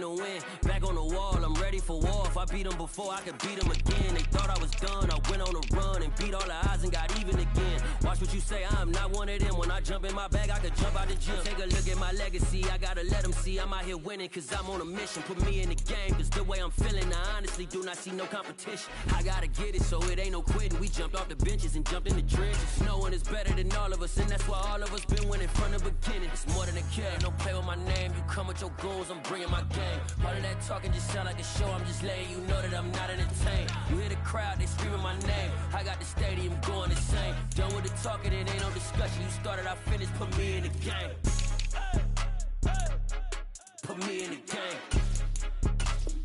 to win. Back on the wall, I'm ready for war. If I beat them before, I could beat them again. They thought I was done, I went on a run and beat all the odds and got even again. Watch what you say, I'm not one of them. When I jump in my bag, I could jump out the gym. Take a look at my legacy, I gotta let them see I'm out here winning, cause I'm on a mission. Put me in the game, cause the way I'm feeling, I honestly do not see no competition. I gotta get it, so it ain't no quitting. We jumped off the benches and jumped in the trenches. No one is better than all of us, and that's why all of us been winning from the beginning. It's more than a game, don't play with my name. You come with your goons, I'm bringing my game. All of that talking just sound like a show, I'm just letting you know that I'm not entertained. You hear the crowd, they screaming my name. I got the stadium going insane. Done with the talking, it ain't no discussion. You started, I finished, put me in the game. Put me in the game.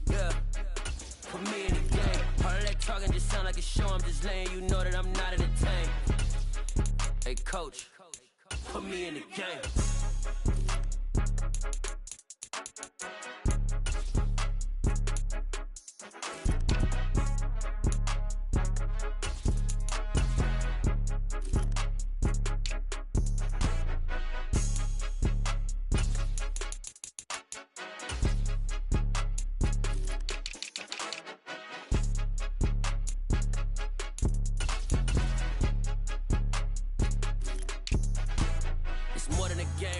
Yeah, put me in the game. All of that talking just sound like a show, I'm just letting you know that I'm not entertained. Hey coach, put me in the game.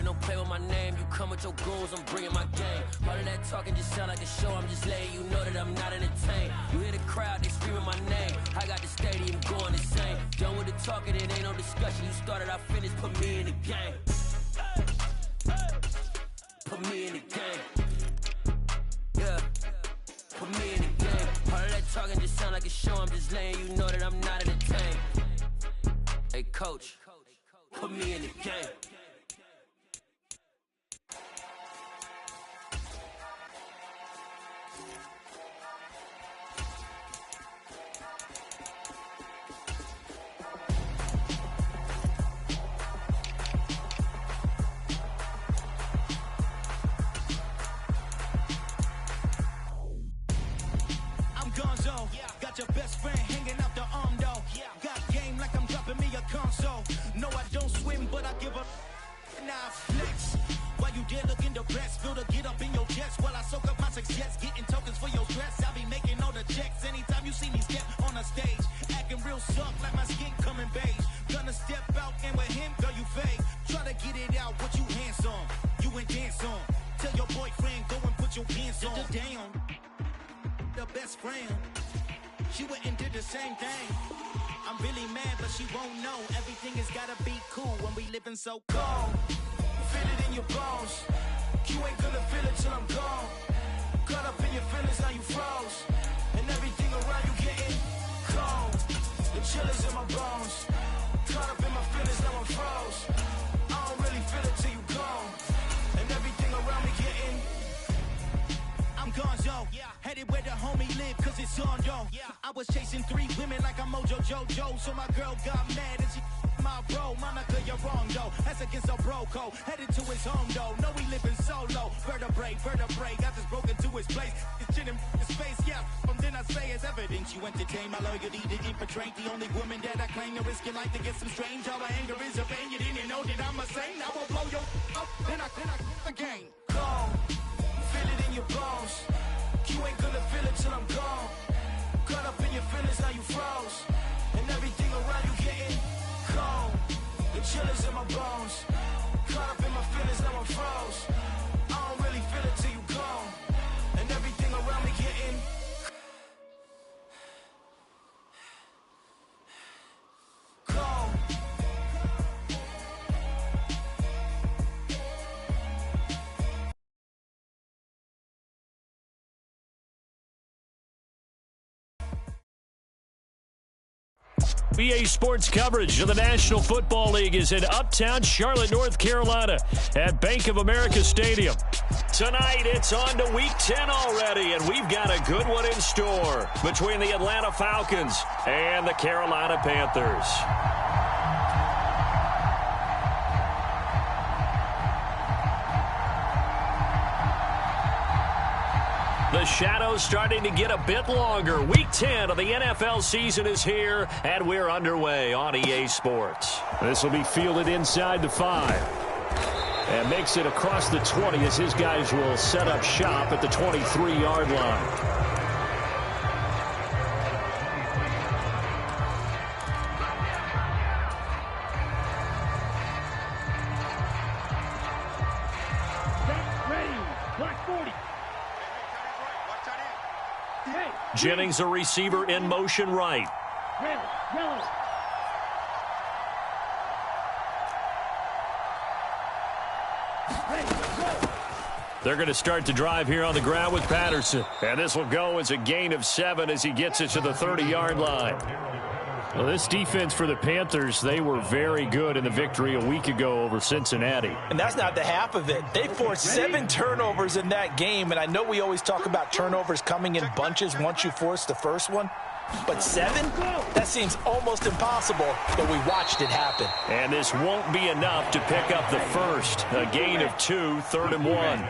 Don't play with my name, you come with your goons, I'm bringing my game. All of that talking just sound like a show, I'm just letting you know that I'm not entertained. You hear the crowd, they screaming my name. I got the stadium going insane. Done with the talking, it ain't no discussion. You started, I finished, put me in the game. Put me in the game. Yeah, put me in the game. All of that talking just sound like a show, I'm just letting you know that I'm not entertained. Hey coach, put me in the game. Got your best friend hanging out the arm though. Got game like I'm dropping me a console. No, I don't swim, but I give a now flex. While you there looking depressed, feel to get up in your chest while I soak up my success, getting tokens for your stress. I be making all the checks anytime you see me step on a stage, acting real soft like my skin coming beige. Gonna step out and with him, girl, you fake. Try to get it out, what you handsome, you ain't dance on. Tell your boyfriend go and put your pants on. Down, the best friend. She went and did the same thing. I'm really mad, but she won't know. Everything has gotta be cool when we living so cold. Feel it in your bones. You ain't gonna feel it till I'm gone. Caught up in your feelings, now you froze. And everything around you getting cold. The chill is in my bones. Caught up in my feelings, now I'm froze. I don't really feel it till you gone. And everything around me getting I'm gonzo, headed where the homie live, cause it's on, yo. I was chasing 3 women like I'm Mojo Jojo, so my girl got mad and she my bro. Monica, you're wrong, though. That's against a bro code. Headed to his home, though. No, we living solo. Vertebrae, got this broken to his place. It's chin in his face, yeah. From then I say it's evidence you entertain my loyalty to infiltrate. The only woman that I claim to risk your life to get some strange. All my anger is a pain. You didn't know that I'm a saint. I will blow your up, then I again. Gone. Feel it in your bones. You ain't gonna feel it till I'm gone. Caught up in your feelings, now you froze. And everything around you getting cold. The chill is in my bones. Caught up in my feelings, now I'm froze. I don't really feel it till you gone. And everything around me getting cold. BA Sports coverage of the National Football League is in uptown Charlotte, North Carolina at Bank of America Stadium. Tonight, it's on to Week 10 already, and we've got a good one in store between the Atlanta Falcons and the Carolina Panthers. The shadow's starting to get a bit longer. Week 10 of the NFL season is here, and we're underway on EA Sports. This will be fielded inside the 5. And makes it across the 20 as his guys will set up shop at the 23-yard line. Jennings, a receiver in motion right. They're going to start the drive here on the ground with Patterson. And this will go as a gain of 7 as he gets it to the 30-yard line. Well, this defense for the Panthers, they were very good in the victory a week ago over Cincinnati. And that's not the half of it. They forced 7 turnovers in that game, and I know we always talk about turnovers coming in bunches once you force the first one. But 7? That seems almost impossible, but we watched it happen. And this won't be enough to pick up the first. A gain of 2, 3rd and 1.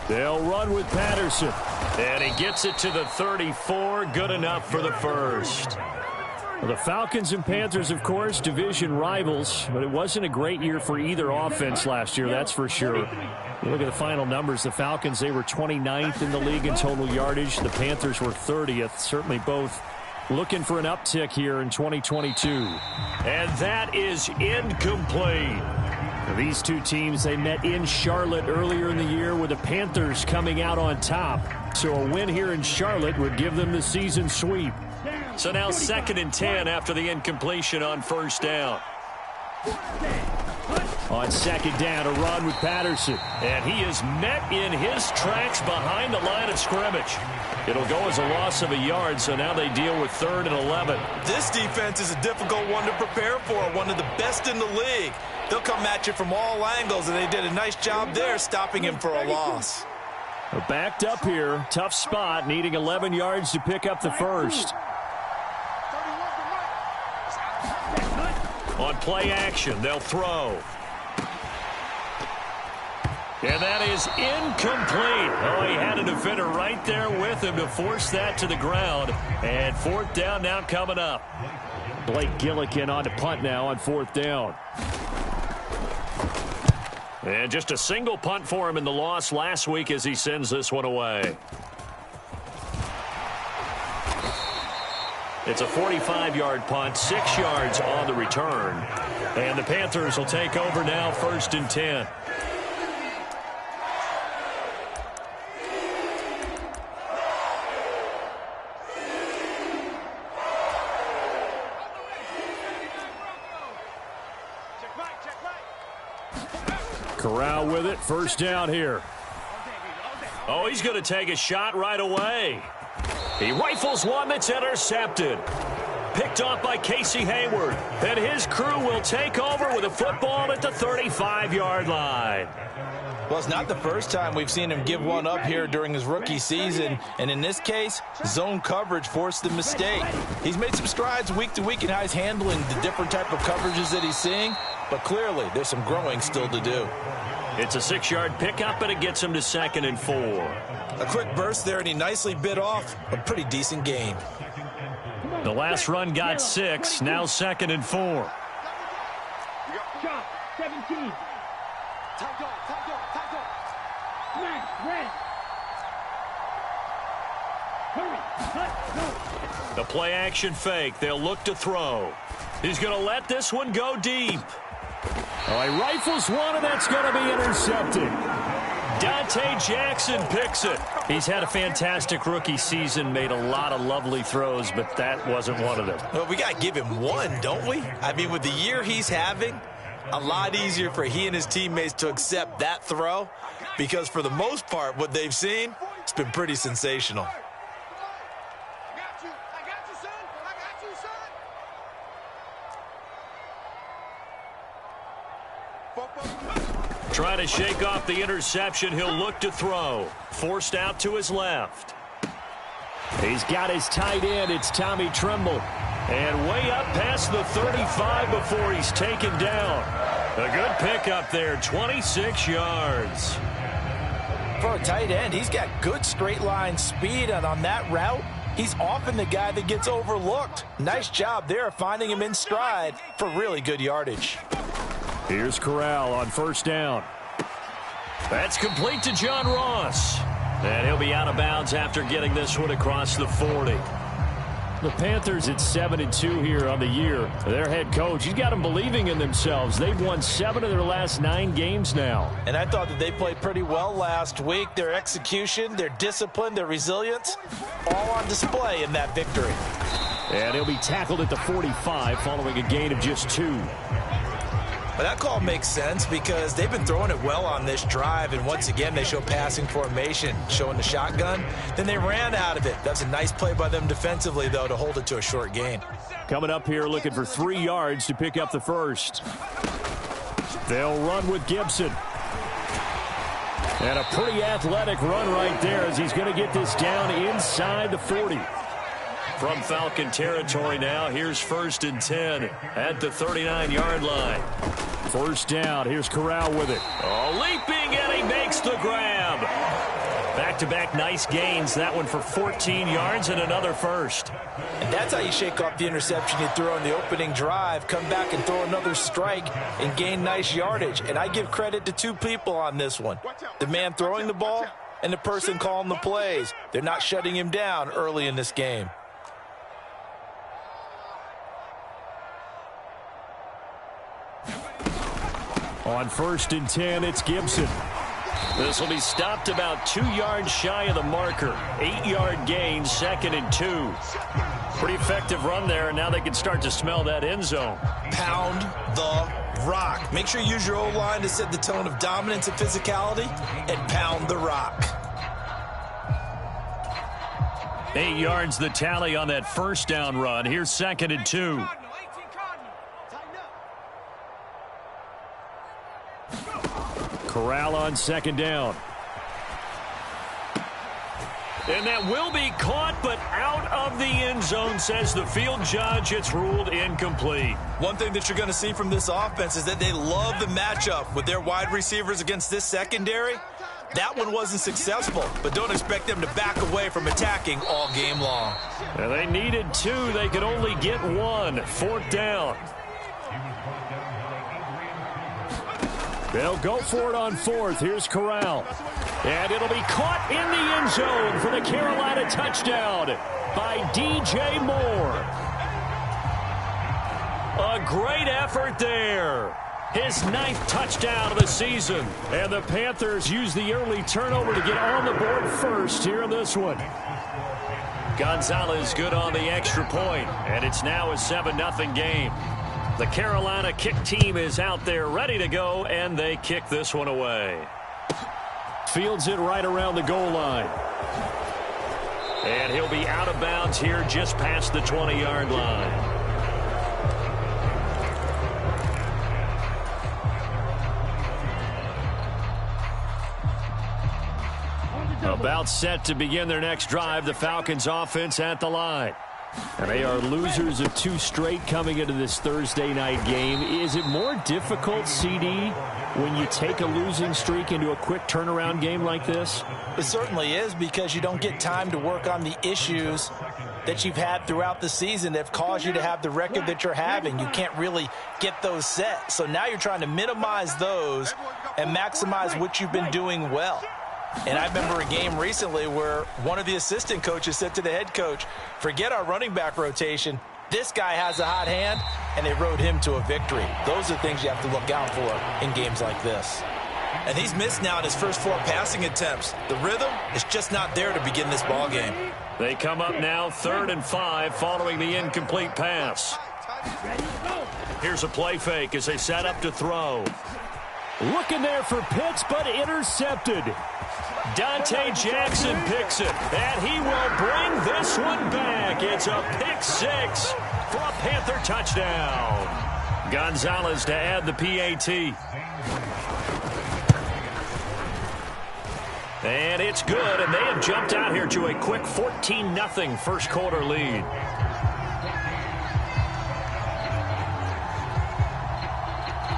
They'll run with Patterson. And he gets it to the 34. Good enough for the first. Well, the Falcons and Panthers, of course, division rivals. But it wasn't a great year for either offense last year, that's for sure. You look at the final numbers. The Falcons, they were 29th in the league in total yardage. The Panthers were 30th. Certainly both looking for an uptick here in 2022. And that is incomplete. These two teams, they met in Charlotte earlier in the year with the Panthers coming out on top. So a win here in Charlotte would give them the season sweep. So now 2nd and 10 after the incompletion on 1st down. On 2nd down, a run with Patterson. And he is met in his tracks behind the line of scrimmage. It'll go as a loss of a yard, so now they deal with 3rd and 11. This defense is a difficult one to prepare for, one of the best in the league. They'll come at you from all angles, and they did a nice job there stopping him for a loss. Backed up here, tough spot, needing 11 yards to pick up the first. On play action, they'll throw. And that is incomplete. Oh, he had a defender right there with him to force that to the ground. And 4th down now coming up. Blake Gillikin on to punt now on 4th down. And just a single punt for him in the loss last week as he sends this one away. It's a 45-yard punt, 6 yards on the return. And the Panthers will take over now, 1st and 10. Corral with it, 1st down here. Oh, he's going to take a shot right away. He rifles one that's intercepted. Picked off by Casey Hayward. And his crew will take over with a football at the 35-yard line. Well, it's not the first time we've seen him give one up here during his rookie season. And in this case, zone coverage forced the mistake. He's made some strides week to week in how he's handling the different type of coverages that he's seeing. But clearly, there's some growing still to do. It's a 6-yard pickup, and it gets him to 2nd and 4. A quick burst there, and he nicely bit off a pretty decent gain. The last run got 6, now 2nd and 4. Shot, 17. Smash, red. Hurry, The play action fake. They'll look to throw. He's going to let this one go deep. Oh, he rifles one, and that's going to be intercepted. Dante Jackson picks it. He's had a fantastic rookie season, made a lot of lovely throws, but that wasn't one of them. Well, we got to give him one, don't we? I mean, with the year he's having, a lot easier for he and his teammates to accept that throw because for the most part, what they've seen, it's been pretty sensational. Trying to shake off the interception. He'll look to throw. Forced out to his left. He's got his tight end. It's Tommy Tremble. And way up past the 35 before he's taken down. A good pickup there, 26 yards. For a tight end, he's got good straight line speed, and on that route, he's often the guy that gets overlooked. Nice job there finding him in stride for really good yardage. Here's Corral on first down. That's complete to John Ross. And he'll be out of bounds after getting this one across the 40. The Panthers at 7-2 here on the year. Their head coach, he's got them believing in themselves. They've won 7 of their last 9 games now. And I thought that they played pretty well last week. Their execution, their discipline, their resilience, all on display in that victory. And he'll be tackled at the 45 following a gain of just 2. But that call makes sense because they've been throwing it well on this drive, and once again they show passing formation, showing the shotgun. Then they ran out of it. That's a nice play by them defensively, though, to hold it to a short gain. Coming up here looking for 3 yards to pick up the first. They'll run with Gibson. And a pretty athletic run right there as he's going to get this down inside the 40. From Falcon territory now, here's 1st and 10 at the 39-yard line. First down, here's Corral with it. Oh, leaping, and he makes the grab. Back-to-back nice gains, that one for 14 yards and another first. And that's how you shake off the interception you threw on the opening drive, come back and throw another strike and gain nice yardage. And I give credit to 2 people on this one. The man throwing the ball and the person calling the plays. They're not shutting him down early in this game. On 1st and 10, it's Gibson. This will be stopped about 2 yards shy of the marker. 8-yard gain, 2nd and 2. Pretty effective run there, and now they can start to smell that end zone. Pound the rock. Make sure you use your O-line to set the tone of dominance and physicality, and pound the rock. 8 yards the tally on that first down run. Here's 2nd and 2. Corral on 2nd down. And that will be caught, but out of the end zone, says the field judge. It's ruled incomplete. One thing that you're going to see from this offense is that they love the matchup with their wide receivers against this secondary. That one wasn't successful, but don't expect them to back away from attacking all game long. And they needed 2. They could only get 1. 4th down. They'll go for it on 4th. Here's Corral. And it'll be caught in the end zone for the Carolina touchdown by DJ Moore. A great effort there. His 9th touchdown of the season. And the Panthers use the early turnover to get on the board first here in this one. Gonzalez good on the extra point, and it's now a 7-0 game. The Carolina kick team is out there ready to go, and they kick this one away. Fields it right around the goal line. And he'll be out of bounds here just past the 20-yard line. About set to begin their next drive, the Falcons offense at the line. And they are losers of 2 straight coming into this Thursday night game. Is it more difficult, CD, when you take a losing streak into a quick turnaround game like this? It certainly is, because you don't get time to work on the issues that you've had throughout the season that have caused you to have the record that you're having. You can't really get those set. So now you're trying to minimize those and maximize what you've been doing well. And I remember a game recently where one of the assistant coaches said to the head coach, forget our running back rotation. This guy has a hot hand, and they rode him to a victory. Those are things you have to look out for in games like this. And he's missed now in his first 4 passing attempts. The rhythm is just not there to begin this ball game. They come up now 3rd and 5 following the incomplete pass. Here's a play fake as they set up to throw. Looking there for Pitts, but intercepted. Dante Jackson picks it, and he will bring this one back. It's a pick 6 for a Panther touchdown. Gonzalez to add the PAT. And it's good, and they have jumped out here to a quick 14-0 first quarter lead.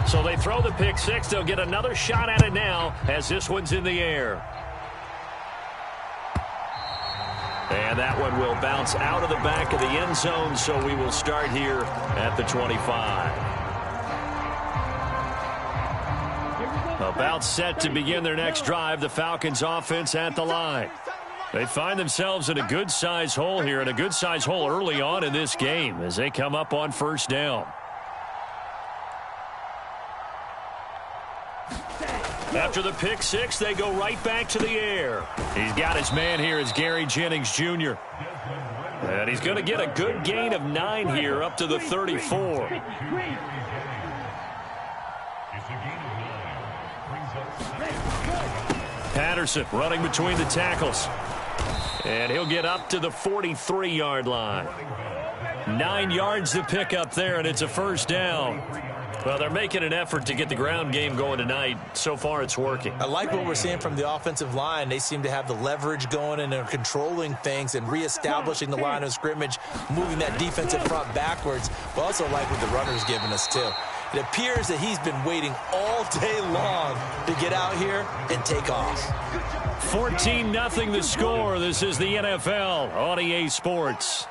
So they throw the pick 6. They'll get another shot at it now as this one's in the air. And that one will bounce out of the back of the end zone, so we will start here at the 25. About set to begin their next drive, the Falcons offense at the line. They find themselves in a good-sized hole here, and a good-sized hole early on in this game as they come up on first down. After the pick six, they go right back to the air. He's got his man here as Gary Jennings Jr. And he's going to get a good gain of 9 here up to the 34. Patterson running between the tackles. And he'll get up to the 43-yard line. 9 yards to pick up there, and it's a first down. Well, they're making an effort to get the ground game going tonight. So far, it's working. I like what we're seeing from the offensive line. They seem to have the leverage going, and they're controlling things and reestablishing the line of scrimmage, moving that defensive front backwards. But also like what the runner's giving us, too. It appears that he's been waiting all day long to get out here and take off. 14-0 the score. This is the NFL on EA Sports.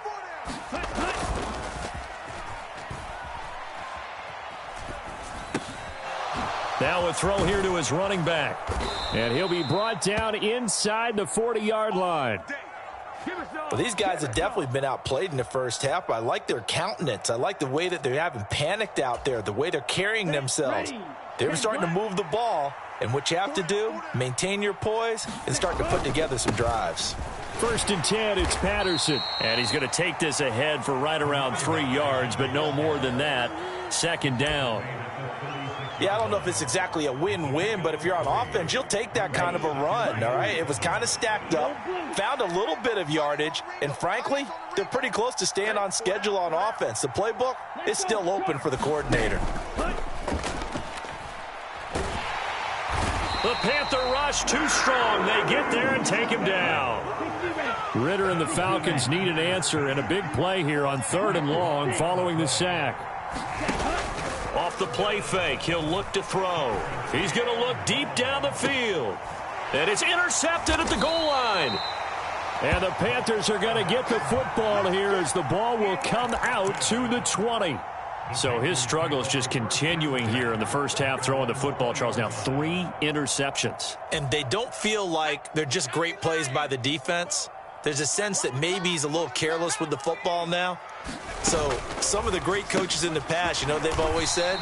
Now a throw here to his running back. And he'll be brought down inside the 40-yard line. Well, these guys have definitely been outplayed in the first half, but I like their countenance. I like the way that they haven't panicked out there, the way they're carrying themselves. They're starting to move the ball, and what you have to do, maintain your poise and start to put together some drives. 1st and 10, it's Patterson. And he's going to take this ahead for right around 3 yards, but no more than that. 2nd down. Yeah, I don't know if it's exactly a win-win, but if you're on offense, you'll take that kind of a run, all right? It was kind of stacked up, found a little bit of yardage, and frankly, they're pretty close to staying on schedule on offense. The playbook is still open for the coordinator. The Panther rush too strong. They get there and take him down. Ritter and the Falcons need an answer, and a big play here on 3rd and long following the sack. Off the play fake, he'll look to throw. He's going to look deep down the field. And it's intercepted at the goal line. And the Panthers are going to get the football here as the ball will come out to the 20. So his struggle is just continuing here in the first half, throwing the football, Charles. Now 3 interceptions. And they don't feel like they're just great plays by the defense. There's a sense that maybe he's a little careless with the football now. So some of the great coaches in the past, you know, they've always said,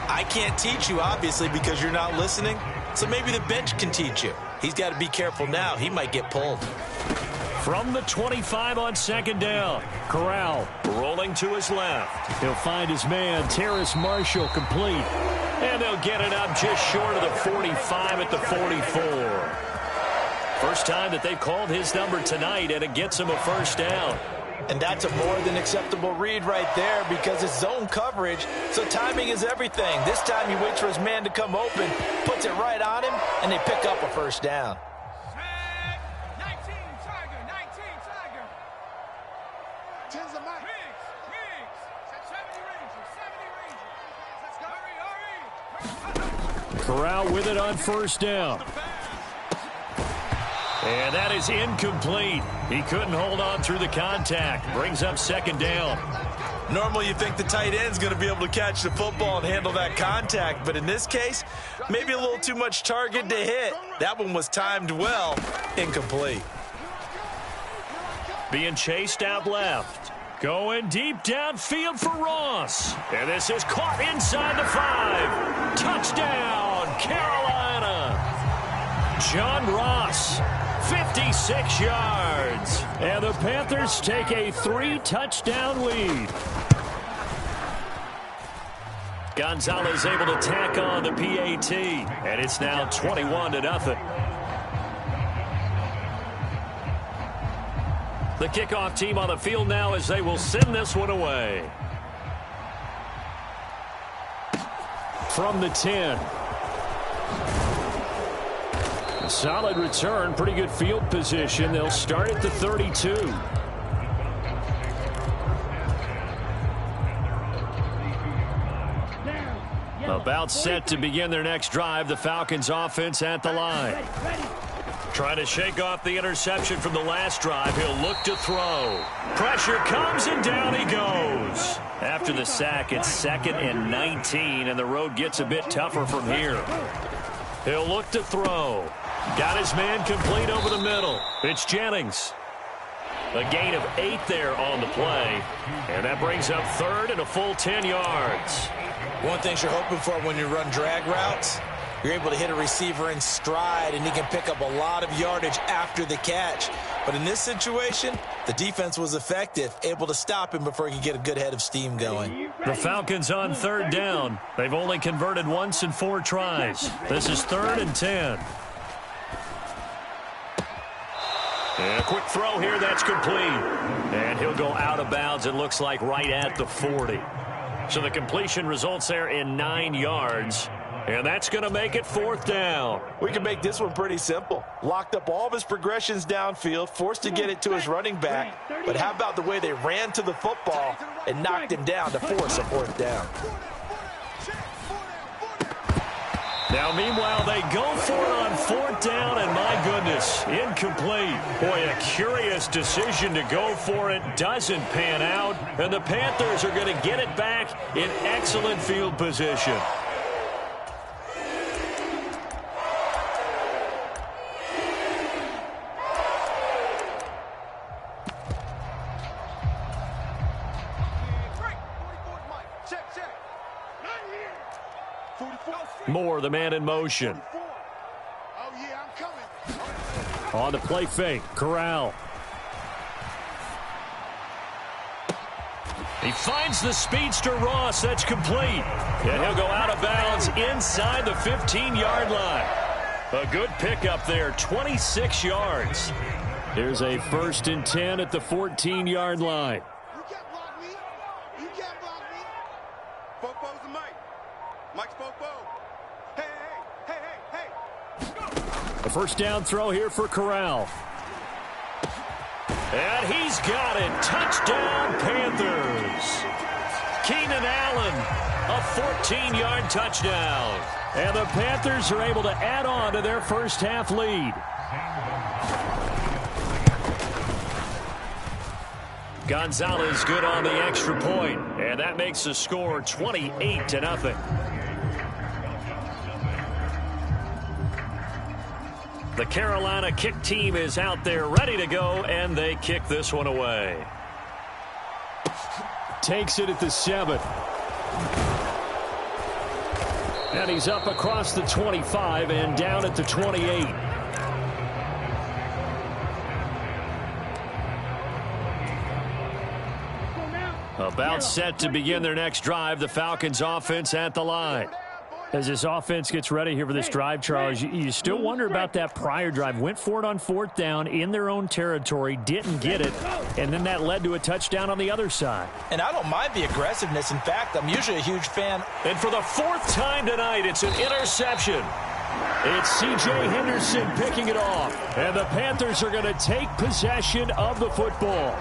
I can't teach you, obviously, because you're not listening. So maybe the bench can teach you. He's got to be careful now. He might get pulled. From the 25 on 2nd down, Corral rolling to his left. He'll find his man, Terrace Marshall, complete. And they'll get it up just short of the 45 at the 44. First time that they've called his number tonight, and it gets him a first down. And that's a more than acceptable read right there because it's zone coverage, so timing is everything. This time he waits for his man to come open, puts it right on him, and they pick up a first down. 19 Tiger, 19 Tiger. Tens of Mike. Riggs. 70 Rangers. Let's go. Hurry. Corral with it on first down. And that is incomplete. He couldn't hold on through the contact. Brings up 2nd down. Normally you think the tight end's going to be able to catch the football and handle that contact, but in this case, maybe a little too much target to hit. That one was timed well. Incomplete. Being chased out left. Going deep downfield for Ross. And this is caught inside the 5. Touchdown, Carolina. John Ross, 56 yards. And the Panthers take a 3-touchdown lead. Gonzalez able to tack on the PAT. And it's now 21-0. The kickoff team on the field now as they will send this one away. From the 10. A solid return, pretty good field position. They'll start at the 32. A About set to begin their next drive. The Falcons offense at the line. Trying to shake off the interception from the last drive. He'll look to throw. Pressure comes and down he goes. After the sack, it's 2nd and 19, and the road gets a bit tougher from here. He'll look to throw. Got his man complete over the middle. It's Jennings. A gain of 8 there on the play, and that brings up 3rd and a full 10 yards. One thing you're hoping for when you run drag routes, you're able to hit a receiver in stride, and he can pick up a lot of yardage after the catch. But in this situation, the defense was effective, able to stop him before he could get a good head of steam going. The Falcons on 3rd down. They've only converted once in 4 tries. This is 3rd and 10. And a quick throw here, that's complete. And he'll go out of bounds, it looks like, right at the 40. So the completion results there in 9 yards. And that's going to make it 4th down. We can make this one pretty simple. Locked up all of his progressions downfield, forced to get it to his running back. But how about the way they ran to the football and knocked him down to force a 4th down? Now, meanwhile, they go for it on 4th down, and my goodness, incomplete. Boy, a curious decision to go for it. Doesn't pan out, and the Panthers are going to get it back in excellent field position. Moore, the man in motion. On the play fake, Corral. He finds the speedster Ross. That's complete. And he'll go out of bounds inside the 15-yard line. A good pickup there, 26 yards. Here's a 1st and 10 at the 14-yard line. You can't block me. You can't block me. Fopo's the Mike. Mike's Fopo. Hey. A 1st down throw here for Corral. And he's got it. Touchdown, Panthers. Keenan Allen, a 14-yard touchdown. And the Panthers are able to add on to their first half lead. Gonzalez good on the extra point, and that makes the score 28-0. The Carolina kick team is out there ready to go, and they kick this one away. Takes it at the 7. And he's up across the 25 and down at the 28. About set to begin their next drive. The Falcons offense at the line. As this offense gets ready here for this drive, Charles, you still wonder about that prior drive. Went for it on 4th down in their own territory, didn't get it, and then that led to a touchdown on the other side. And I don't mind the aggressiveness. In fact, I'm usually a huge fan. And for the 4th time tonight, it's an interception. It's C.J. Henderson picking it off. And the Panthers are going to take possession of the football.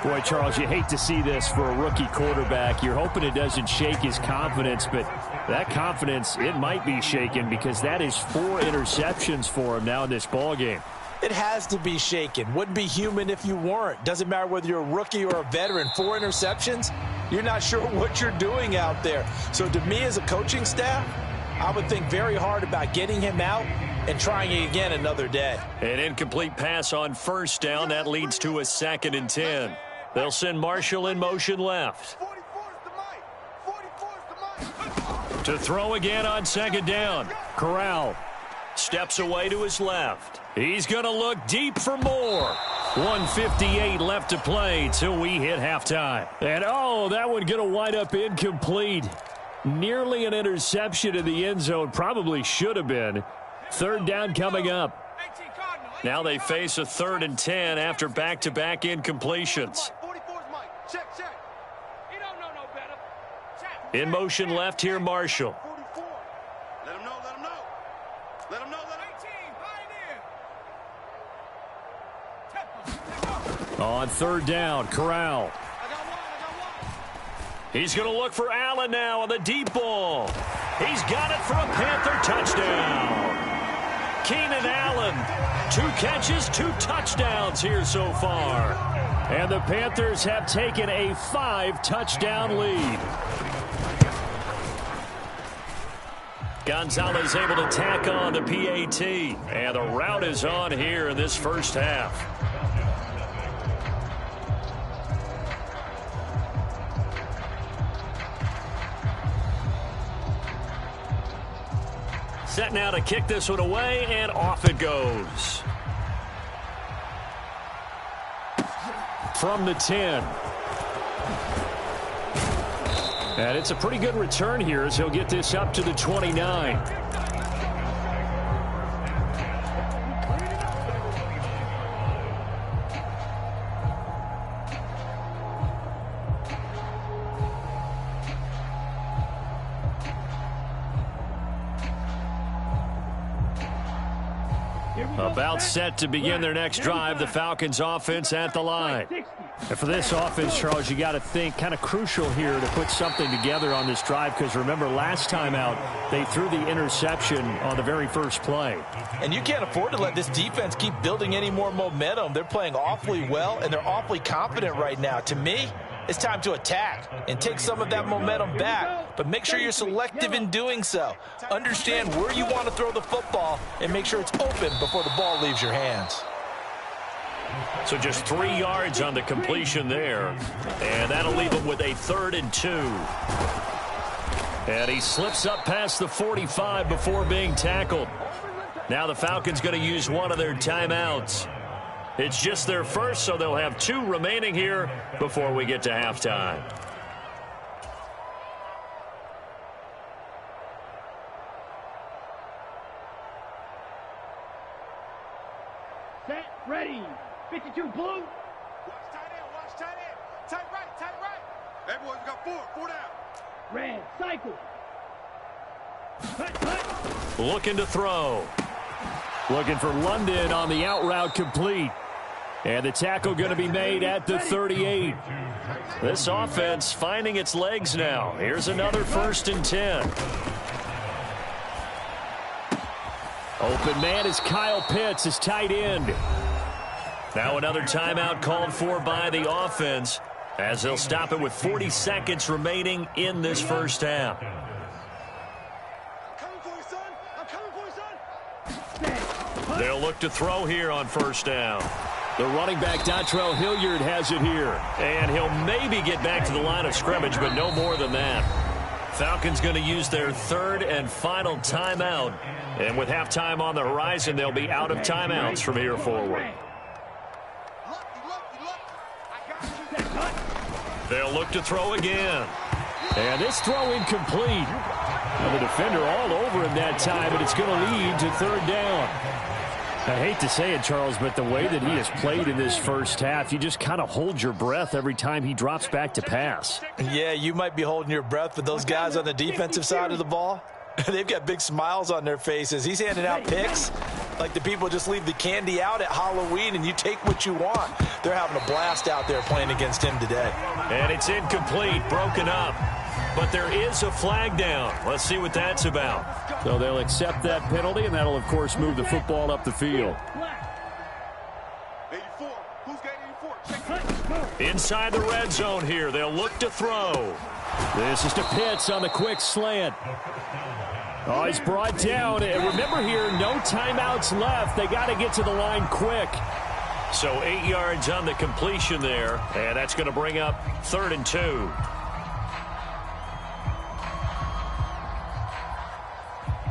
Boy, Charles, you hate to see this for a rookie quarterback. You're hoping it doesn't shake his confidence, but that confidence, it might be shaken because that is 4 interceptions for him now in this ballgame. It has to be shaken. Wouldn't be human if you weren't. Doesn't matter whether you're a rookie or a veteran. 4 interceptions, you're not sure what you're doing out there. So to me as a coaching staff, I would think very hard about getting him out and trying it again another day. An incomplete pass on 1st down. That leads to a 2nd and 10. They'll send Marshall in motion left. To throw again on 2nd down. Corral steps away to his left. He's going to look deep for more. 1:58 left to play till we hit halftime. And, oh, that one going to wind up incomplete. Nearly an interception in the end zone. Probably should have been. 3rd down coming up. Now they face a 3rd and 10 after back-to-back incompletions. In motion left here, Marshall. Let him know. Let him know. On 3rd down, Corral. He's going to look for Allen now on the deep ball. He's got it for a Panther touchdown. Keenan Allen, 2 catches, 2 touchdowns here so far. And the Panthers have taken a 5-touchdown lead. Gonzalez able to tack on the PAT. And the route is on here in this first half. Set now to kick this one away, and off it goes. From the 10. And it's a pretty good return here as he'll get this up to the 29. About set to begin their next drive, the Falcons offense at the line. And for this offense, Charles, you got to think kind of crucial here to put something together on this drive, because remember last time out they threw the interception on the very first play. And you can't afford to let this defense keep building any more momentum. They're playing awfully well, and they're awfully confident right now. To me, it's time to attack and take some of that momentum back, but make sure you're selective in doing so. Understand where you want to throw the football and make sure it's open before the ball leaves your hands. So just 3 yards on the completion there, and that'll leave him with a 3rd and 2. And he slips up past the 45 before being tackled. Now the Falcons going to use one of their timeouts. It's just their first, so they'll have 2 remaining here before we get to halftime. Set, ready. 52 blue. Watch tight end, watch tight end. Tight right, tight right. Hey, boys, we got 4 down. Red, cycle. Cut, cut. Looking to throw. Looking for London on the out route, complete. And the tackle going to be made at the 38. This offense finding its legs now. Here's another 1st and 10. Open man is Kyle Pitts, his tight end. Now another timeout called for by the offense, as they'll stop it with 40 seconds remaining in this first half. I'm coming for you, son. I'm coming for you, son. They'll look to throw here on 1st down. The running back, Dontrell Hilliard, has it here. And he'll maybe get back to the line of scrimmage, but no more than that. Falcons going to use their 3rd and final timeout. And with halftime on the horizon, they'll be out of timeouts from here forward. They'll look to throw again. And this throw incomplete. And the defender all over him that time, but it's going to lead to 3rd down. I hate to say it, Charles, but the way that he has played in this first half, you just kind of hold your breath every time he drops back to pass. Yeah, you might be holding your breath, but those guys on the defensive side of the ball, they've got big smiles on their faces. He's handing out picks like the people just leave the candy out at Halloween and you take what you want. They're having a blast out there playing against him today. And it's incomplete, broken up. But there is a flag down. Let's see what that's about. So they'll accept that penalty, and that'll, of course, move the football up the field. 84. Who's got 84? Inside the red zone here. They'll look to throw. This is to Pitts on the quick slant. Oh, he's brought down. And remember here, no timeouts left. They got to get to the line quick. So 8 yards on the completion there, and that's going to bring up 3rd and 2.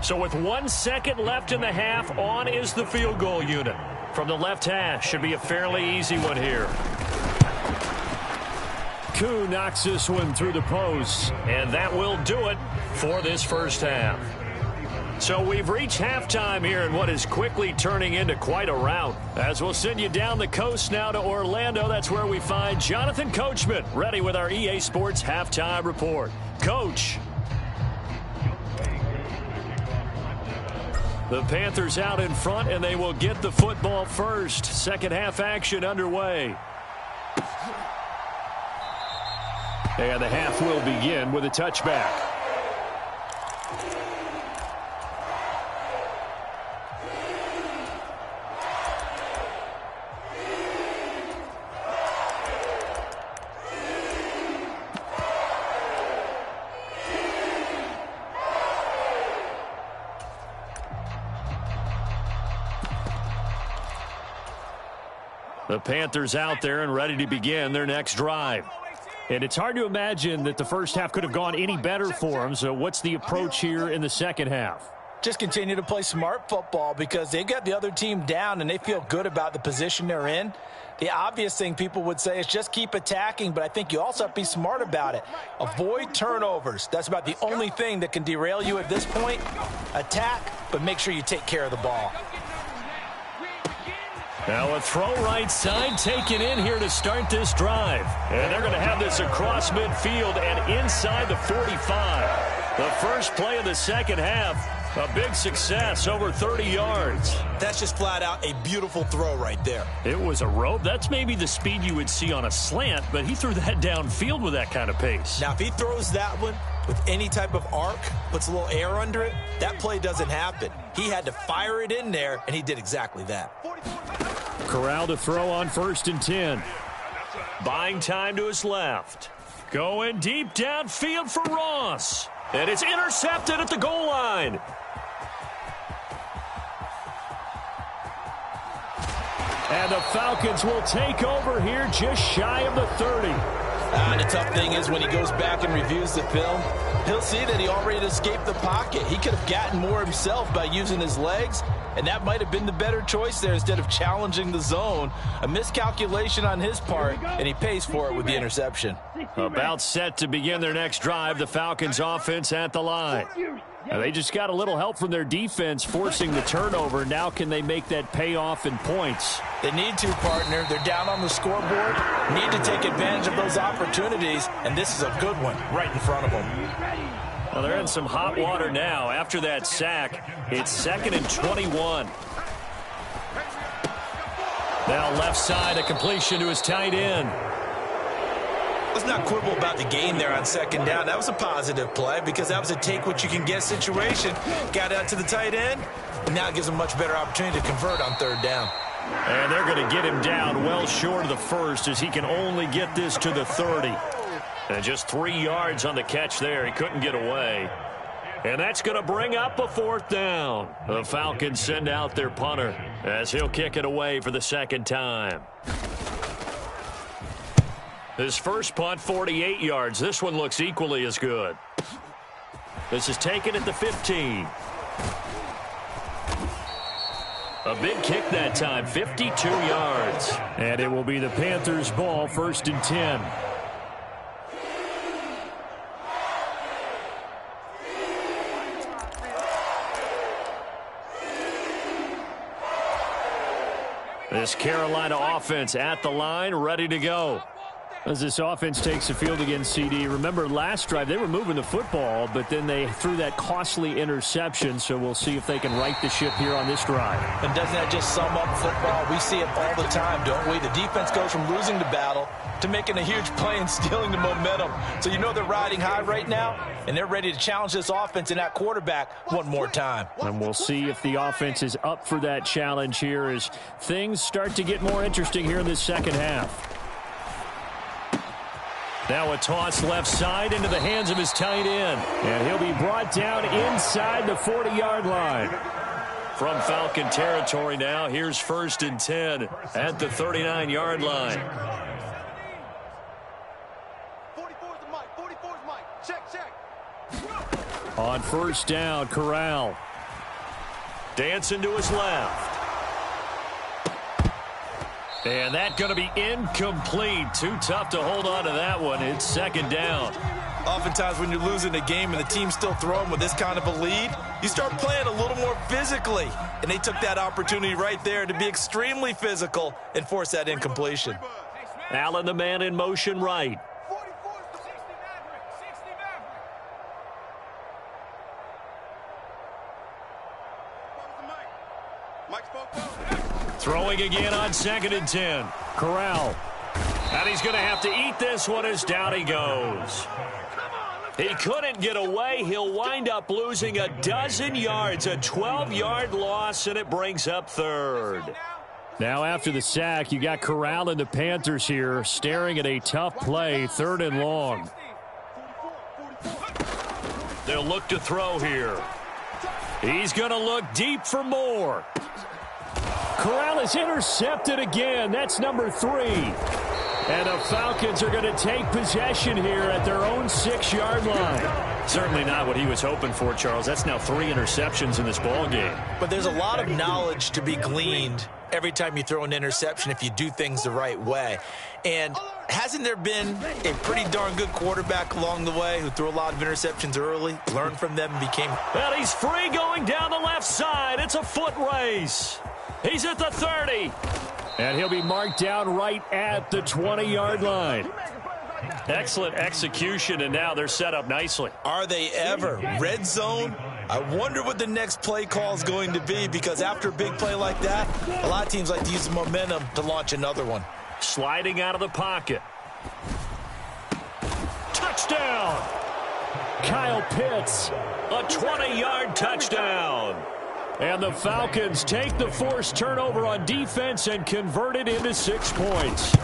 So with 1 second left in the half, on is the field goal unit. From the left hash, should be a fairly easy one here. Koo knocks this one through the post, and that will do it for this first half. So we've reached halftime here in what is quickly turning into quite a rout. As we'll send you down the coast now to Orlando, that's where we find Jonathan Coachman, ready with our EA Sports Halftime Report. Coach. The Panthers out in front, and they will get the football first. Second half action underway. And the half will begin with a touchback. The Panthers out there and ready to begin their next drive. And it's hard to imagine that the first half could have gone any better for them. So what's the approach here in the second half? Just continue to play smart football because they got the other team down and they feel good about the position they're in. The obvious thing people would say is just keep attacking, but I think you also have to be smart about it. Avoid turnovers. That's about the only thing that can derail you at this point. Attack, but make sure you take care of the ball. Now a throw right side taken in here to start this drive. And they're going to have this across midfield and inside the 45. The first play of the second half, a big success, over 30 yards. That's just flat out a beautiful throw right there. It was a rope. That's maybe the speed you would see on a slant, but he threw that downfield with that kind of pace. Now, if he throws that one with any type of arc, puts a little air under it, that play doesn't happen. He had to fire it in there, and he did exactly that. Corral to throw on 1st and 10. Buying time to his left. Going deep downfield for Ross. And it's intercepted at the goal line. And the Falcons will take over here just shy of the 30. The tough thing is when he goes back and reviews the film, he'll see that he already escaped the pocket. He could have gotten more himself by using his legs, and that might have been the better choice there instead of challenging the zone. A miscalculation on his part, and he pays for it with the interception. About set to begin their next drive, the Falcons offense at the line. Now they just got a little help from their defense forcing the turnover. Now can they make that pay off in points? They need to, partner. They're down on the scoreboard, need to take advantage of those opportunities, and this is a good one right in front of them. Well, they're in some hot water now. After that sack, it's 2nd and 21. Now left side, a completion to his tight end. Let's not quibble about the gain there on 2nd down. That was a positive play because that was a take-what-you-can-get situation. Got out to the tight end, and now it gives him a much better opportunity to convert on 3rd down. And they're going to get him down well short of the 1st as he can only get this to the 30. And just 3 yards on the catch there. He couldn't get away. And that's going to bring up a 4th down. The Falcons send out their punter as he'll kick it away for the 2nd time. His first punt, 48 yards. This one looks equally as good. This is taken at the 15. A big kick that time, 52 yards. And it will be the Panthers' ball, 1st and 10. This Carolina offense at the line, ready to go. As this offense takes the field against CD, remember last drive they were moving the football, but then they threw that costly interception, so we'll see if they can right the ship here on this drive. And doesn't that just sum up football? We see it all the time, don't we? The defense goes from losing the battle to making a huge play and stealing the momentum. So you know they're riding high right now, and they're ready to challenge this offense and that quarterback one more time. And we'll see if the offense is up for that challenge here as things start to get more interesting here in this second half. Now a toss left side into the hands of his tight end. And he'll be brought down inside the 40-yard line. From Falcon territory now, here's 1st and 10 at the 39-yard line. 44's the mic. 44's mic. Check. On 1st down, Corral. Dancing to his left. And that's going to be incomplete. Too tough to hold on to that one. It's 2nd down. Oftentimes when you're losing a game and the team's still throwing with this kind of a lead, you start playing a little more physically. And they took that opportunity right there to be extremely physical and force that incompletion. Allen, the man in motion right. Throwing again on 2nd and 10. Corral. And he's going to have to eat this one as down he goes. He couldn't get away. He'll wind up losing a dozen yards, a 12-yard loss, and it brings up 3rd. Now after the sack, you got Corral and the Panthers here staring at a tough play, 3rd and long. They'll look to throw here. He's going to look deep for more. Corral is intercepted again. That's number 3. And the Falcons are going to take possession here at their own 6-yard line. Certainly not what he was hoping for, Charles. That's now 3 interceptions in this ball game. But there's a lot of knowledge to be gleaned every time you throw an interception if you do things the right way. And hasn't there been a pretty darn good quarterback along the way who threw a lot of interceptions early, learned from them, and became... Well, he's free going down the left side. It's a foot race. He's at the 30. And he'll be marked down right at the 20-yard line. Excellent execution, and now they're set up nicely. Are they ever? Red zone? I wonder what the next play call is going to be, because after a big play like that, a lot of teams like to use the momentum to launch another one. Sliding out of the pocket. Touchdown! Kyle Pitts, a 20-yard touchdown. And the Falcons take the forced turnover on defense and convert it into 6 points.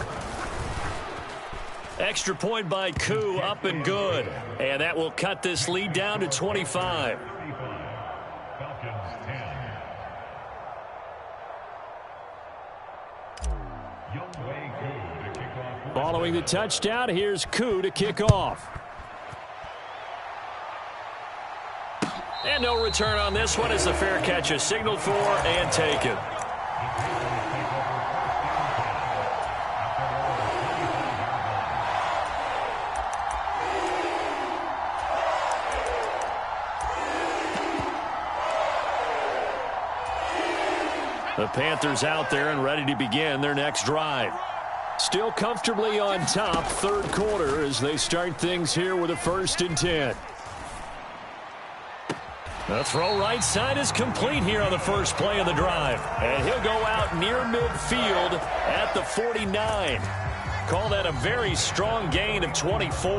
Extra point by Koo, up and good. And that will cut this lead down to 25. Following the touchdown, here's Koo to kick off. And no return on this one as the fair catch is signaled for and taken. The Panthers out there and ready to begin their next drive. Still comfortably on top, 3rd quarter as they start things here with a 1st and 10. The throw right side is complete here on the first play of the drive. And he'll go out near midfield at the 49. Call that a very strong gain of 24.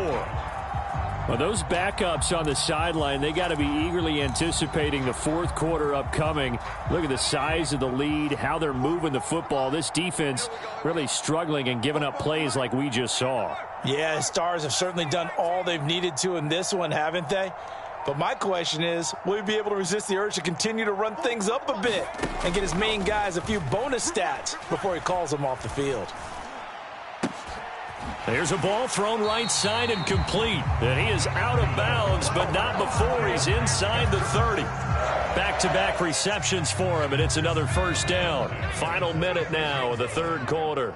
Well, those backups on the sideline, they got to be eagerly anticipating the 4th quarter upcoming. Look at the size of the lead, how they're moving the football. This defense really struggling and giving up plays like we just saw. Yeah, Stars have certainly done all they've needed to in this one, haven't they? But my question is, will he be able to resist the urge to continue to run things up a bit and get his main guys a few bonus stats before he calls them off the field? There's a ball thrown right side and complete. And he is out of bounds, but not before he's inside the 30. Back-to-back receptions for him, and it's another 1st down. Final minute now of the 3rd quarter.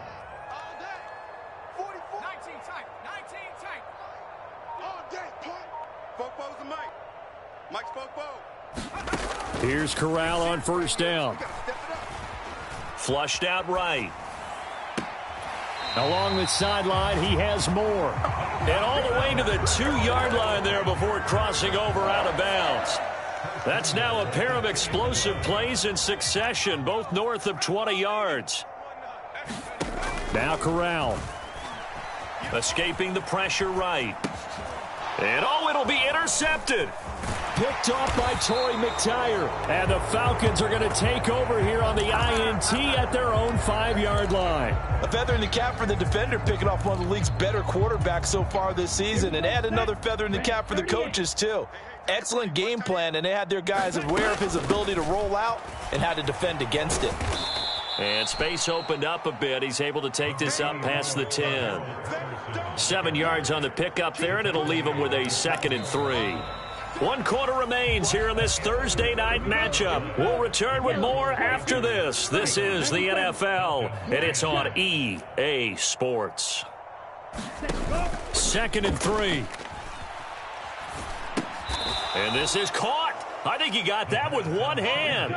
Here's Corral on 1st down. Flushed out right. Along the sideline, he has more. And all the way to the 2-yard line there before crossing over out of bounds. That's now a pair of explosive plays in succession, both north of 20 yards. Now Corral. Escaping the pressure right. And it'll be intercepted. Picked off by Torrey McTyer. And the Falcons are going to take over here on the INT at their own 5-yard line. A feather in the cap for the defender, picking off one of the league's better quarterbacks so far this season. And add another feather in the cap for the coaches, too. Excellent game plan, and they had their guys aware of his ability to roll out and how to defend against it. And space opened up a bit. He's able to take this up past the 10. 7 yards on the pickup there, and it'll leave him with a 2nd and 3. 1 quarter remains here in this Thursday night matchup. We'll return with more after this. This is the NFL, and it's on EA Sports. 2nd and 3. And this is caught. I think he got that with one hand.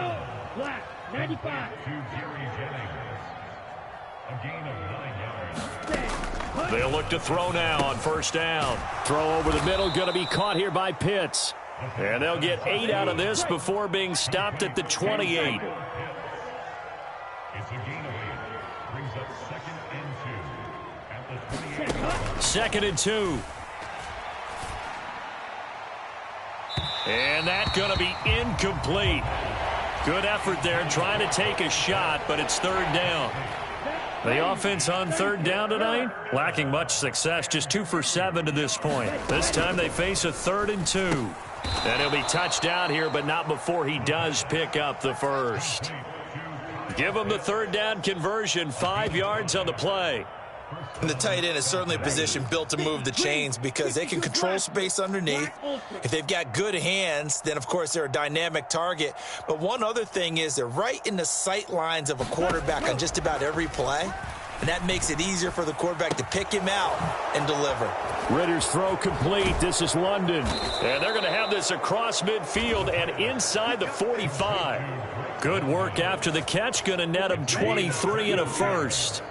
Black, 95. They'll look to throw now on 1st down. Throw over the middle, going to be caught here by Pitts. And they'll get 8 out of this before being stopped at the 28. Second and 2. And that's going to be incomplete. Good effort there trying to take a shot, but it's 3rd down. The offense on 3rd down tonight, lacking much success, just 2 for 7 to this point. This time they face a 3rd and 2. And he'll be touched down here, but not before he does pick up the 1st. Give them the third down conversion, 5 yards on the play. And the tight end is certainly a position built to move the chains because they can control space underneath. If they've got good hands, then, of course, they're a dynamic target. But one other thing is they're right in the sight lines of a quarterback on just about every play, and that makes it easier for the quarterback to pick him out and deliver. Ritter's throw complete. This is London. And they're going to have this across midfield and inside the 45. Good work after the catch. Going to net him 23 and a first.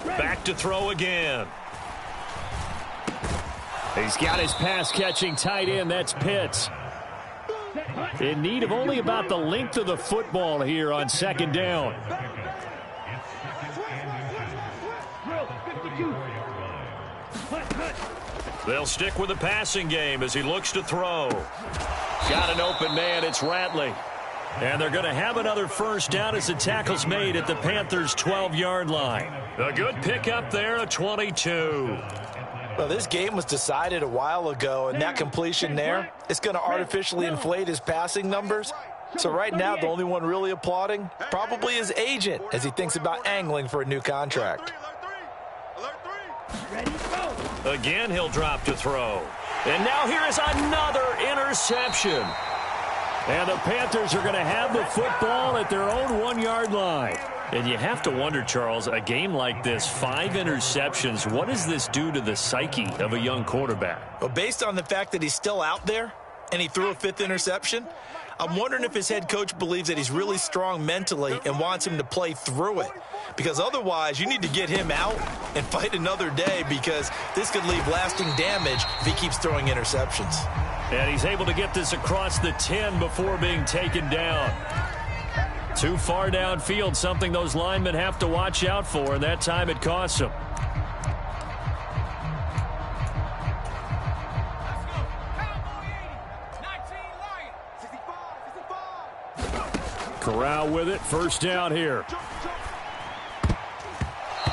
Back to throw again. He's got his pass-catching tight end. That's Pitts. In need of only about the length of the football here on second down. They'll stick with the passing game as he looks to throw. Got an open man. It's Ratley. And they're going to have another first down as the tackle's made at the Panthers' 12-yard line. A good pickup there, a 22. Well, this game was decided a while ago, and that completion there, it's going to artificially inflate his passing numbers. So right now, the only one really applauding probably his agent as he thinks about angling for a new contract. Again, he'll drop to throw. And now here is another interception. And the Panthers are going to have the football at their own 1-yard line. And you have to wonder, Charles, a game like this, 5 interceptions, what does this do to the psyche of a young quarterback? Well, based on the fact that he's still out there and he threw a 5th interception, I'm wondering if his head coach believes that he's really strong mentally and wants him to play through it. Because otherwise, you need to get him out and fight another day because this could leave lasting damage if he keeps throwing interceptions. And he's able to get this across the 10 before being taken down. Too far downfield, something those linemen have to watch out for, and that time it costs them. Corral with it, first down here.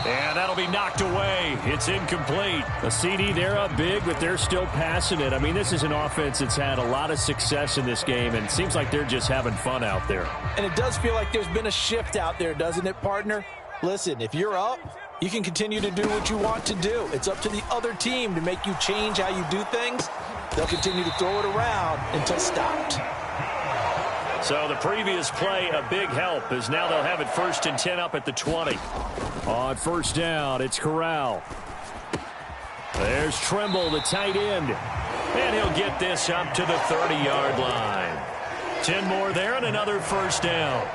And that'll be knocked away. It's incomplete. A CD, they're up big, but they're still passing it. I mean, this is an offense that's had a lot of success in this game, and it seems like they're just having fun out there. And it does feel like there's been a shift out there, doesn't it, partner? Listen, if you're up, you can continue to do what you want to do. It's up to the other team to make you change how you do things. They'll continue to throw it around until stopped. So the previous play, a big help, as now they'll have it 1st and 10 up at the 20. On first down, it's Corral. There's Tremble, the tight end. And he'll get this up to the 30-yard line. 10 more there and another first down.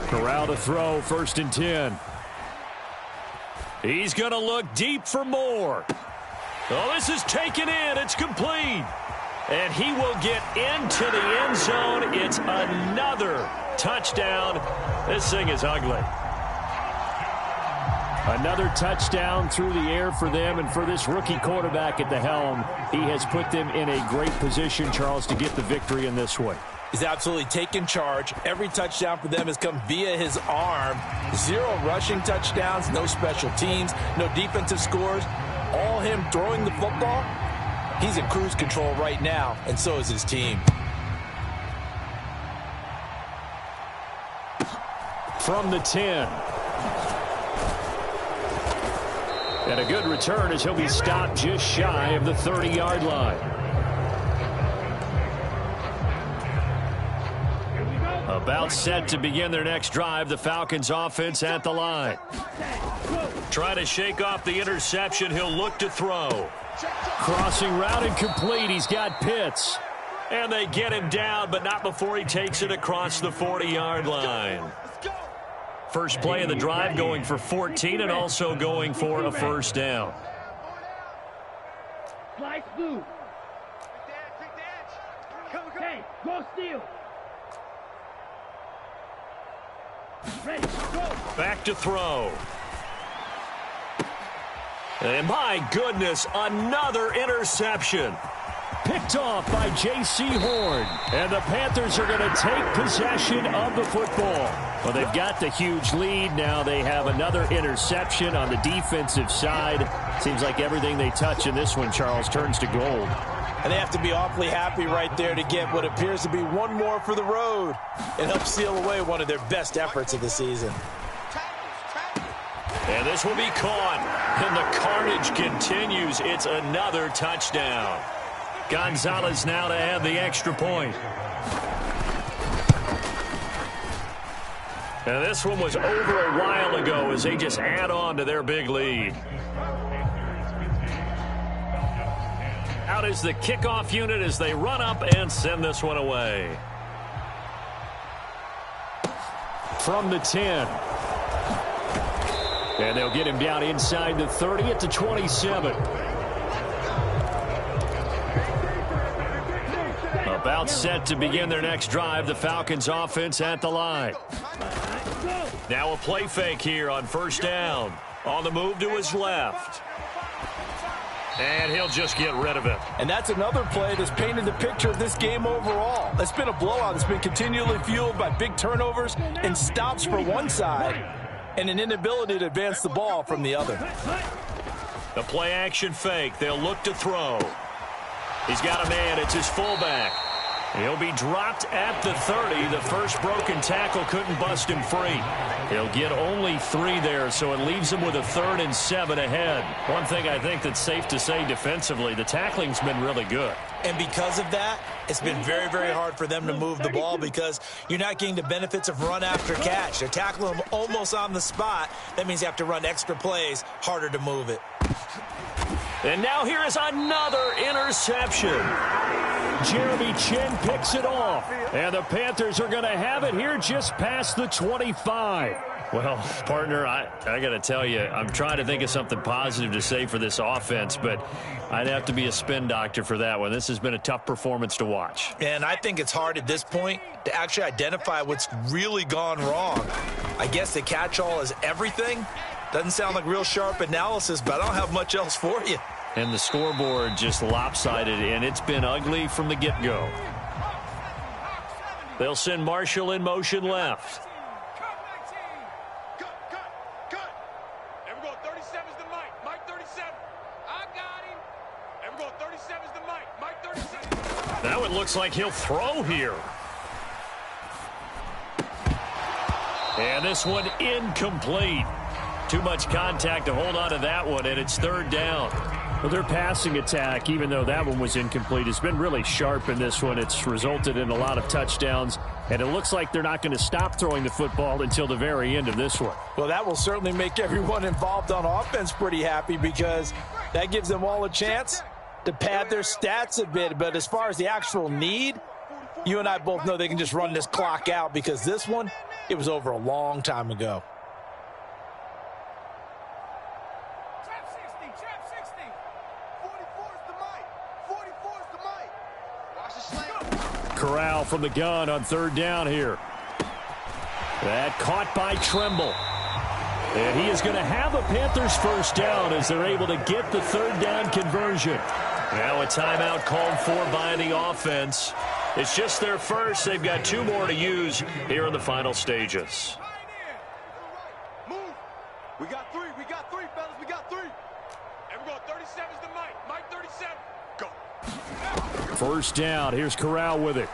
Corral to throw, 1st and 10. He's going to look deep for more. Oh, this is taken in. It's complete. And he will get into the end zone. It's another touchdown. This thing is ugly. Another touchdown through the air for them, and for this rookie quarterback at the helm, he has put them in a great position, Charles, to get the victory in this one. He's absolutely taken charge. Every touchdown for them has come via his arm. 0 rushing touchdowns, no special teams, no defensive scores. All him throwing the football. He's in cruise control right now, and so is his team. From the 10. And a good return as he'll be stopped just shy of the 30-yard line. About set to begin their next drive, the Falcons offense at the line. Trying to shake off the interception, he'll look to throw. Crossing route and complete, he's got Pitts. And they get him down, but not before he takes it across the 40-yard line. First play of the drive going for 14 and also going for a first down. Slice blue. Okay, go steal. Ready, go. Back to throw. And my goodness, another interception. picked off by J.C. Horn. And the Panthers are going to take possession of the football. Well, they've got the huge lead. Now they have another interception on the defensive side. Seems like everything they touch in this one, Charles, turns to gold. And they have to be awfully happy right there to get what appears to be one more for the road and help seal away one of their best efforts of the season. And this will be caught. And the carnage continues. It's another touchdown. Gonzalez now to add the extra point. And this one was over a while ago as they just add on to their big lead. Out is the kickoff unit as they run up and send this one away. From the 10. And they'll get him down inside the 30 at the 27. About set to begin their next drive. The Falcons offense at the line. Now a play fake here on first down. On the move to his left. And he'll just get rid of it. And that's another play that's painted the picture of this game overall. It's been a blowout. It's been continually fueled by big turnovers and stops for one side and an inability to advance the ball from the other. The play action fake. They'll look to throw. He's got a man. It's his fullback. He'll be dropped at the 30. The first broken tackle couldn't bust him free. He'll get only 3 there, so it leaves him with a 3rd and 7 ahead. One thing I think that's safe to say defensively, the tackling's been really good. And because of that, it's been very, very hard for them to move the ball because you're not getting the benefits of run after catch. They're tackling them almost on the spot. That means you have to run extra plays, harder to move it. And now here is another interception. Jeremy Chin picks it off. And the Panthers are going to have it here just past the 25. Well, partner, I got to tell you, I'm trying to think of something positive to say for this offense, but I'd have to be a spin doctor for that one. This has been a tough performance to watch. And I think it's hard at this point to actually identify what's really gone wrong. I guess the catch-all is everything. Doesn't sound like real sharp analysis, but I don't have much else for you. And the scoreboard just lopsided, and it's been ugly from the get-go. They'll send Marshall in motion left. Cut. And we're going 37's the Mike. Mike 37. I got him. And we're going 37's the Mike. Mike 37. Now it looks like he'll throw here. And this one incomplete. Too much contact to hold on to that one, and it's 3rd down. Well, their passing attack, even though that one was incomplete, has been really sharp in this one. It's resulted in a lot of touchdowns, and it looks like they're not going to stop throwing the football until the very end of this one. Well, that will certainly make everyone involved on offense pretty happy because that gives them all a chance to pad their stats a bit. But as far as the actual need, you and I both know they can just run this clock out because this one, it was over a long time ago. Corral from the gun on 3rd down here. That caught by Tremble. And he is going to have a Panthers first down as they're able to get the 3rd down conversion. Now a timeout called for by the offense. It's just their first. They've got 2 more to use here in the final stages. Move. We got 3, fellas. We got 3. And we're going 37's the Mike. Mike 37. Go. First down. Here's Corral with it.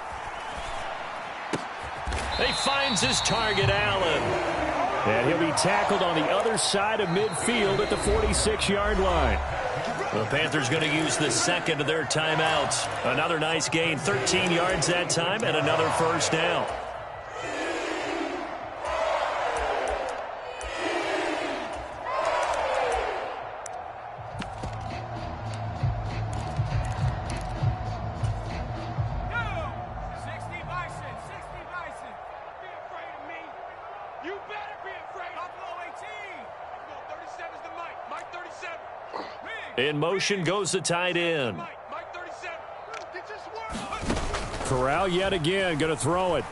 He finds his target, Allen. And he'll be tackled on the other side of midfield at the 46-yard line. The Panthers going to use the second of their timeouts. Another nice gain, 13 yards that time, and another first down. In motion goes the tight end. Corral yet again going to throw it.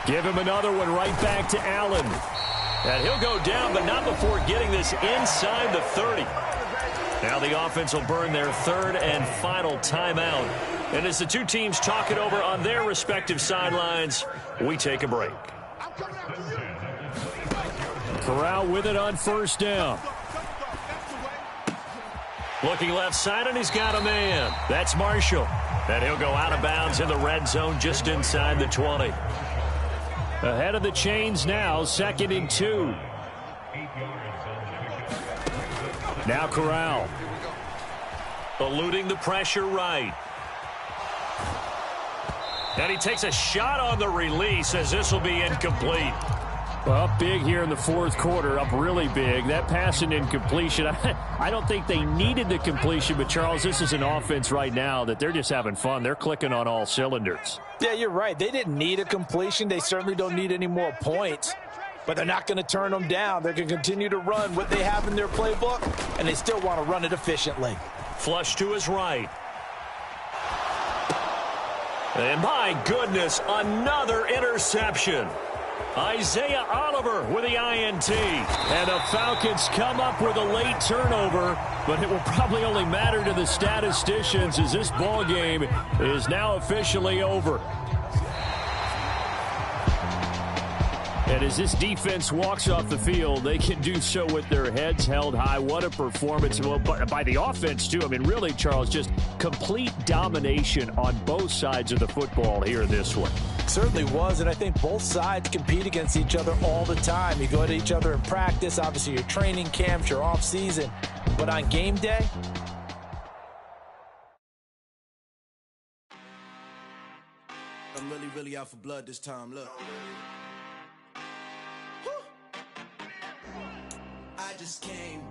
Give him another one right back to Allen. And he'll go down, but not before getting this inside the 30. Now the offense will burn their third and final timeout. And as the two teams talk it over on their respective sidelines, we take a break. Corral with it on first down. Looking left side, and he's got a man. That's Marshall. And he'll go out of bounds in the red zone just inside the 20. Ahead of the chains now, 2nd and 2. Now Corral. Eluding the pressure right. And he takes a shot on the release as this will be incomplete. Well, up big here in the fourth quarter, up really big. That pass and incompletion, I don't think they needed the completion, but Charles, this is an offense right now that they're just having fun. They're clicking on all cylinders. Yeah, you're right. They didn't need a completion. They certainly don't need any more points, but they're not going to turn them down. They're going to continue to run what they have in their playbook, and they still want to run it efficiently. Flush to his right. And my goodness, another interception. Isaiah Oliver with the INT. And the Falcons come up with a late turnover, but it will probably only matter to the statisticians as this ball game is now officially over. And as this defense walks off the field, they can do so with their heads held high. What a performance. Well, by the offense, too. I mean, really, Charles, just complete domination on both sides of the football here in this one. Certainly was, and I think both sides compete against each other all the time. You go to each other in practice, obviously your training camps, your off season, but on game day, I'm really out for blood this time. Look, I just came